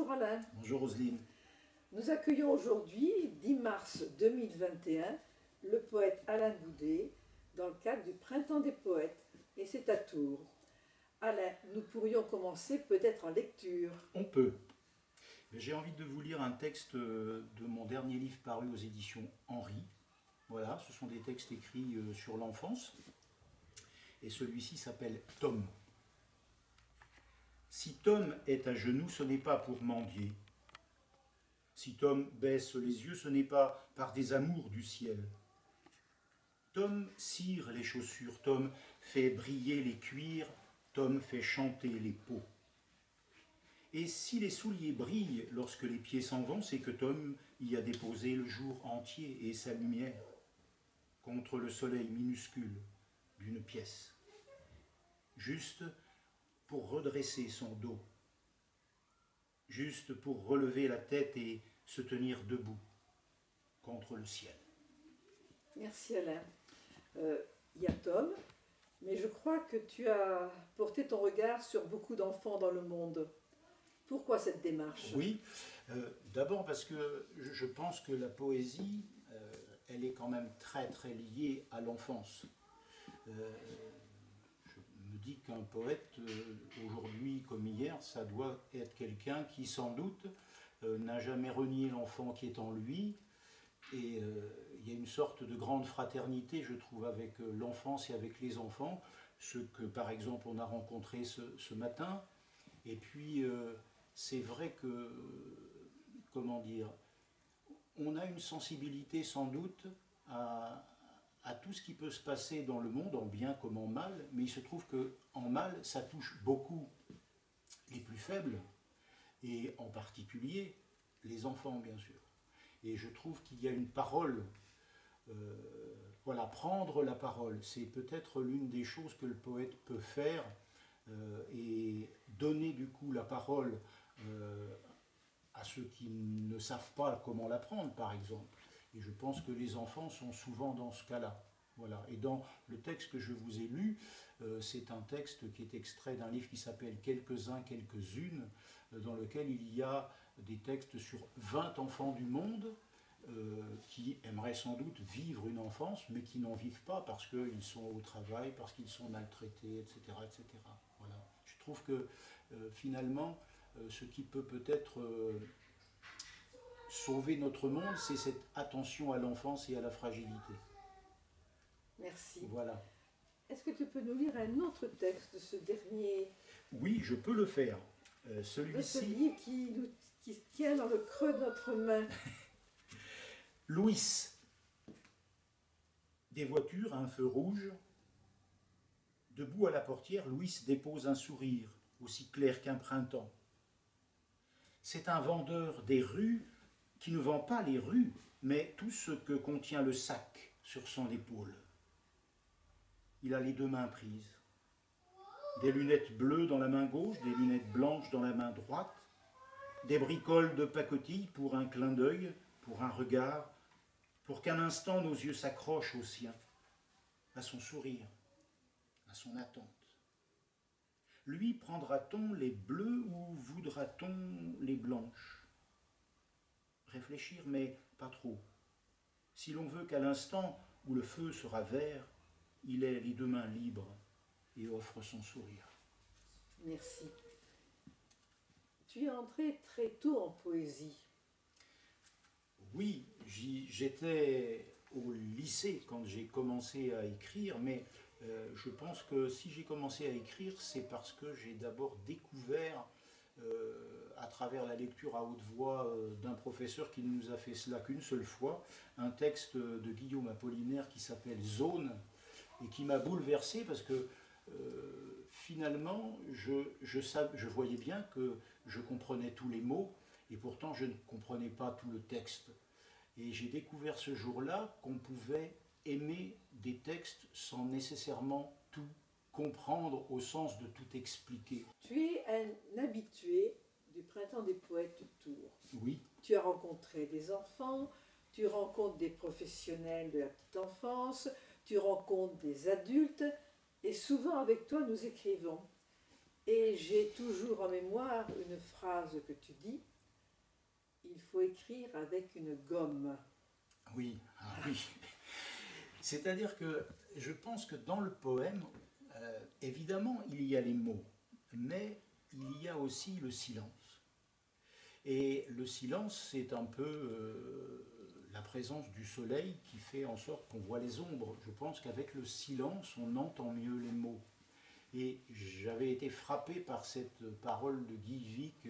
Bonjour Alain. Bonjour Roselyne. Nous accueillons aujourd'hui, 10 mars 2021, le poète Alain Goudet dans le cadre du Printemps des poètes, et c'est à Tours. Alain, nous pourrions commencer peut-être en lecture. On peut. J'ai envie de vous lire un texte de mon dernier livre paru aux éditions Henri. Voilà, ce sont des textes écrits sur l'enfance. Et celui-ci s'appelle Tom. Si Tom est à genoux, ce n'est pas pour mendier. Si Tom baisse les yeux, ce n'est pas par des amours du ciel. Tom cire les chaussures, Tom fait briller les cuirs, Tom fait chanter les peaux. Et si les souliers brillent lorsque les pieds s'en vont, c'est que Tom y a déposé le jour entier et sa lumière contre le soleil minuscule d'une pièce, juste pour redresser son dos, juste pour relever la tête et se tenir debout contre le ciel. Merci Alain. Il y a Tom, mais je crois que tu as porté ton regard sur beaucoup d'enfants dans le monde. Pourquoi cette démarche? Oui, d'abord parce que je pense que la poésie, elle est quand même très très liée à l'enfance. Je me dis qu'un poète, aujourd'hui comme hier, ça doit être quelqu'un qui sans doute n'a jamais renié l'enfant qui est en lui. Et il y a une sorte de grande fraternité, je trouve, avec l'enfance et avec les enfants, ceux que par exemple on a rencontrés ce matin. Et puis c'est vrai que, comment dire, on a une sensibilité sans doute à tout ce qui peut se passer dans le monde, en bien comme en mal, mais il se trouve qu'en mal, ça touche beaucoup les plus faibles, et en particulier les enfants, bien sûr. Et je trouve qu'il y a une parole, voilà, prendre la parole, c'est peut-être l'une des choses que le poète peut faire, et donner du coup la parole à ceux qui ne savent pas comment la prendre, par exemple. Et je pense que les enfants sont souvent dans ce cas-là. Voilà. Et dans le texte que je vous ai lu, c'est un texte qui est extrait d'un livre qui s'appelle Quelques-uns, quelques-unes, dans lequel il y a des textes sur 20 enfants du monde qui aimeraient sans doute vivre une enfance, mais qui n'en vivent pas parce qu'ils sont au travail, parce qu'ils sont maltraités, etc. etc. Voilà. Je trouve que finalement, ce qui peut peut-être sauver notre monde, c'est cette attention à l'enfance et à la fragilité. Merci. Voilà. Est-ce que tu peux nous lire un autre texte de ce dernier? Oui, je peux le faire. Celui-ci. De ce livre qui se tient dans le creux de notre main. Louis. Des voitures à un feu rouge. Debout à la portière, Louis dépose un sourire, aussi clair qu'un printemps. C'est un vendeur des rues qui ne vend pas les rues, mais tout ce que contient le sac sur son épaule. Il a les deux mains prises. Des lunettes bleues dans la main gauche, des lunettes blanches dans la main droite, des bricoles de pacotille pour un clin d'œil, pour un regard, pour qu'un instant nos yeux s'accrochent aux siens, à son sourire, à son attente. Lui prendra-t-on les bleus ou voudra-t-on les blanches? Réfléchir, mais pas trop. Si l'on veut qu'à l'instant où le feu sera vert, il ait les deux mains libres et offre son sourire. Merci. Tu es entré très tôt en poésie. Oui, j'étais au lycée quand j'ai commencé à écrire, mais je pense que si j'ai commencé à écrire, c'est parce que j'ai d'abord découvert, à travers la lecture à haute voix d'un professeur qui ne nous a fait cela qu'une seule fois, un texte de Guillaume Apollinaire qui s'appelle Zone, et qui m'a bouleversé parce que finalement, je voyais bien que je comprenais tous les mots, et pourtant je ne comprenais pas tout le texte. Et j'ai découvert ce jour-là qu'on pouvait aimer des textes sans nécessairement tout comprendre au sens de tout expliquer. Tu es un habitué du Printemps des poètes de Tours. Oui. Tu as rencontré des enfants, tu rencontres des professionnels de la petite enfance, tu rencontres des adultes, et souvent avec toi nous écrivons. Et j'ai toujours en mémoire une phrase que tu dis: il faut écrire avec une gomme. Oui, ah oui. C'est-à-dire que je pense que dans le poème, évidemment, il y a les mots, mais il y a aussi le silence. Et le silence, c'est un peu la présence du soleil qui fait en sorte qu'on voit les ombres. Je pense qu'avec le silence, on entend mieux les mots. Et j'avais été frappé par cette parole de Guy Vic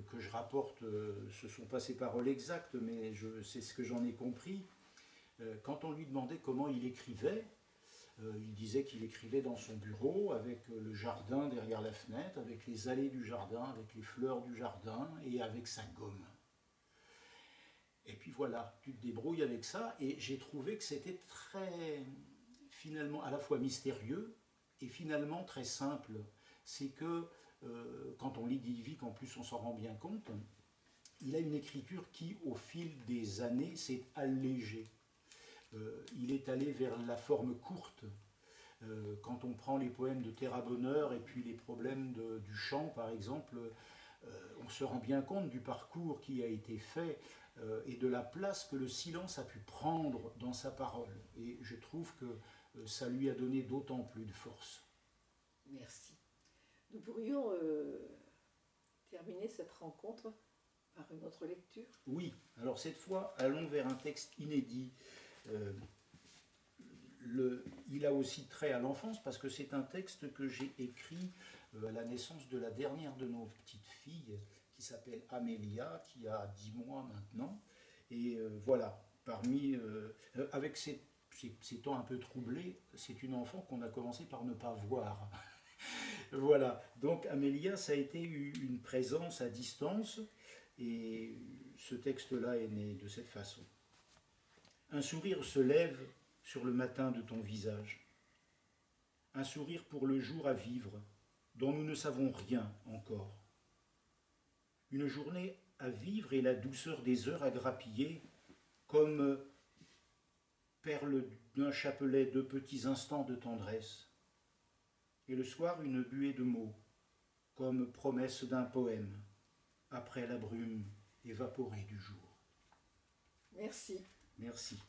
que je rapporte. Ce ne sont pas ses paroles exactes, mais c'est ce que j'en ai compris. Quand on lui demandait comment il écrivait, il disait qu'il écrivait dans son bureau, avec le jardin derrière la fenêtre, avec les allées du jardin, avec les fleurs du jardin et avec sa gomme. Et puis voilà, tu te débrouilles avec ça, et j'ai trouvé que c'était très, finalement, à la fois mystérieux et finalement très simple. C'est que quand on lit Guy Vic, en plus on s'en rend bien compte, il a une écriture qui, au fil des années, s'est allégée. Il est allé vers la forme courte. Quand on prend les poèmes de Terra Bonheur et puis les problèmes du chant, par exemple, on se rend bien compte du parcours qui a été fait et de la place que le silence a pu prendre dans sa parole. Et je trouve que ça lui a donné d'autant plus de force. Merci. Nous pourrions terminer cette rencontre par une autre lecture. Oui, alors cette fois, allons vers un texte inédit. Il a aussi trait à l'enfance parce que c'est un texte que j'ai écrit à la naissance de la dernière de nos petites filles qui s'appelle Amélia, qui a 10 mois maintenant. Et voilà, avec ces temps un peu troublés, c'est une enfant qu'on a commencé par ne pas voir. Voilà, donc Amélia, ça a été une présence à distance et ce texte-là est né de cette façon. Un sourire se lève sur le matin de ton visage. Un sourire pour le jour à vivre, dont nous ne savons rien encore. Une journée à vivre et la douceur des heures à grappiller, comme perle d'un chapelet de petits instants de tendresse. Et le soir, une buée de mots, comme promesse d'un poème, après la brume évaporée du jour. Merci. Merci.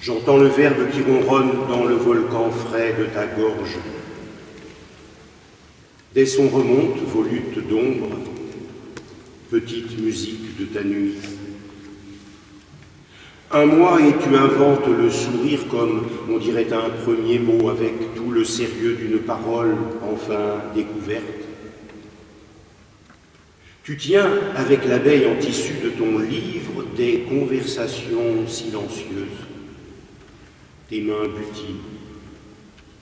J'entends le verbe qui ronronne dans le volcan frais de ta gorge. Des sons remontent, volutes d'ombre, petite musique de ta nuit. Un mois et tu inventes le sourire comme on dirait un premier mot avec tout le sérieux d'une parole enfin découverte. Tu tiens avec l'abeille en tissu de ton livre des conversations silencieuses. Tes mains butinent,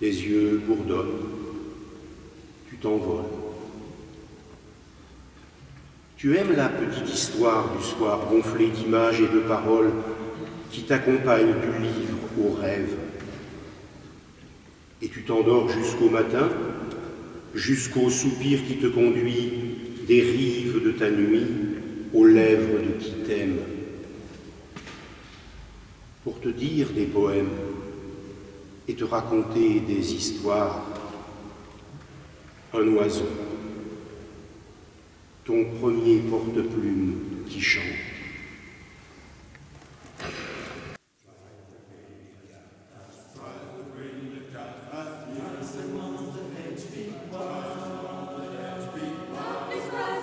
tes yeux bourdonnent, tu t'envoles. Tu aimes la petite histoire du soir gonflée d'images et de paroles qui t'accompagne du livre au rêve. Et tu t'endors jusqu'au matin, jusqu'au soupir qui te conduit des rives de ta nuit aux lèvres de qui t'aime. Pour te dire des poèmes et te raconter des histoires. Un oiseau, ton premier porte-plume qui chante.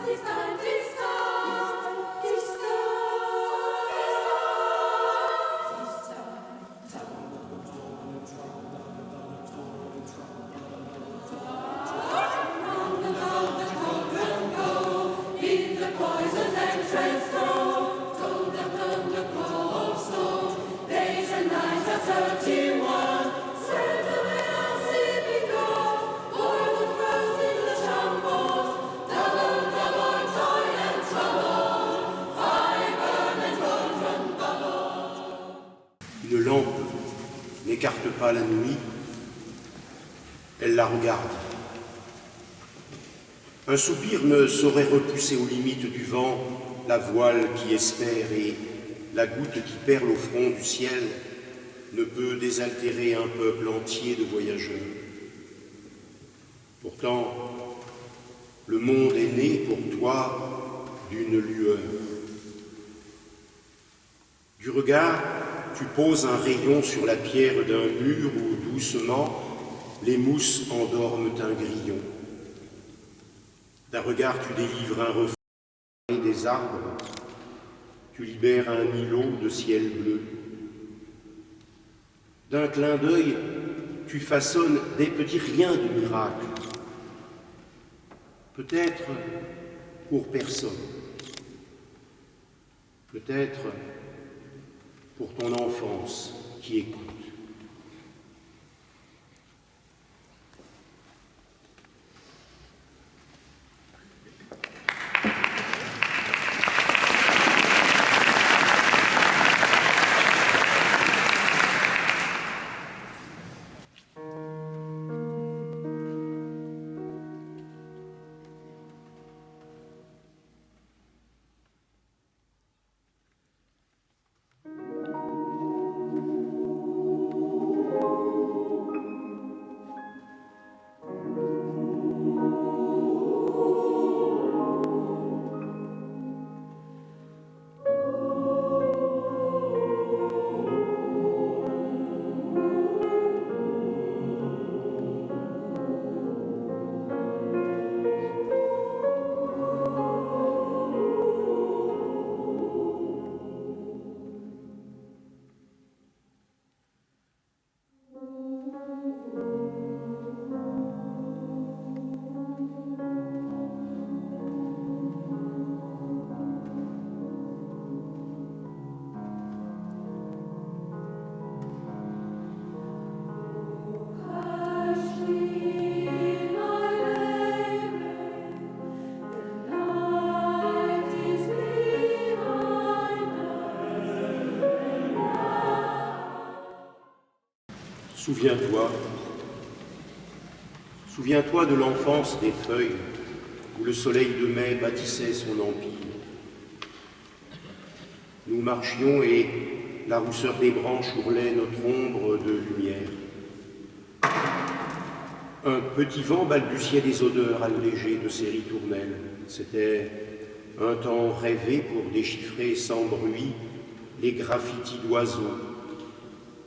This time. Une lampe n'écarte pas la nuit, elle la regarde. Un soupir ne saurait repousser aux limites du vent la voile qui espère, et la goutte qui perle au front du ciel ne peut désaltérer un peuple entier de voyageurs. Pourtant, le monde est né pour toi d'une lueur. Du regard, tu poses un rayon sur la pierre d'un mur où doucement les mousses endorment un grillon. D'un regard, tu délivres un reflet des arbres, tu libères un îlot de ciel bleu. D'un clin d'œil, tu façonnes des petits riens du miracle. Peut-être pour personne, peut-être pour ton enfance qui écoute. Souviens-toi de l'enfance des feuilles, où le soleil de mai bâtissait son empire. Nous marchions et la rousseur des branches ourlait notre ombre de lumière. Un petit vent balbutiait des odeurs allégées de ces ritournelles. C'était un temps rêvé pour déchiffrer sans bruit les graffitis d'oiseaux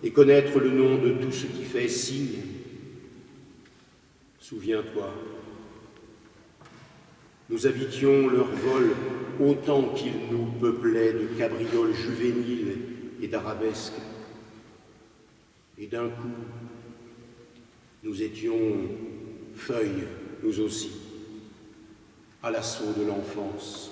et connaître le nom de tout ce qui fait signe. Souviens-toi, nous habitions leur vol autant qu'ils nous peuplaient de cabrioles juvéniles et d'arabesques. Et d'un coup, nous étions feuilles, nous aussi, à l'assaut de l'enfance.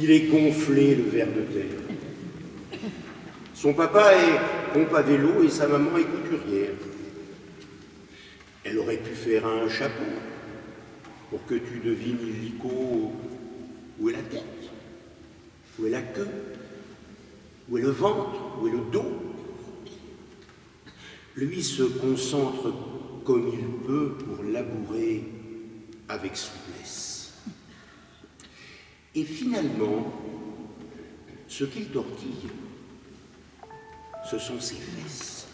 Il est gonflé, le ver de terre. Son papa est pompe à vélo et sa maman est couturière. Elle aurait pu faire un chapeau pour que tu devines illico où est la tête, où est la queue. Où est le ventre? Où est le dos? Lui se concentre comme il peut pour labourer avec souplesse. Et finalement, ce qu'il tortille, ce sont ses fesses.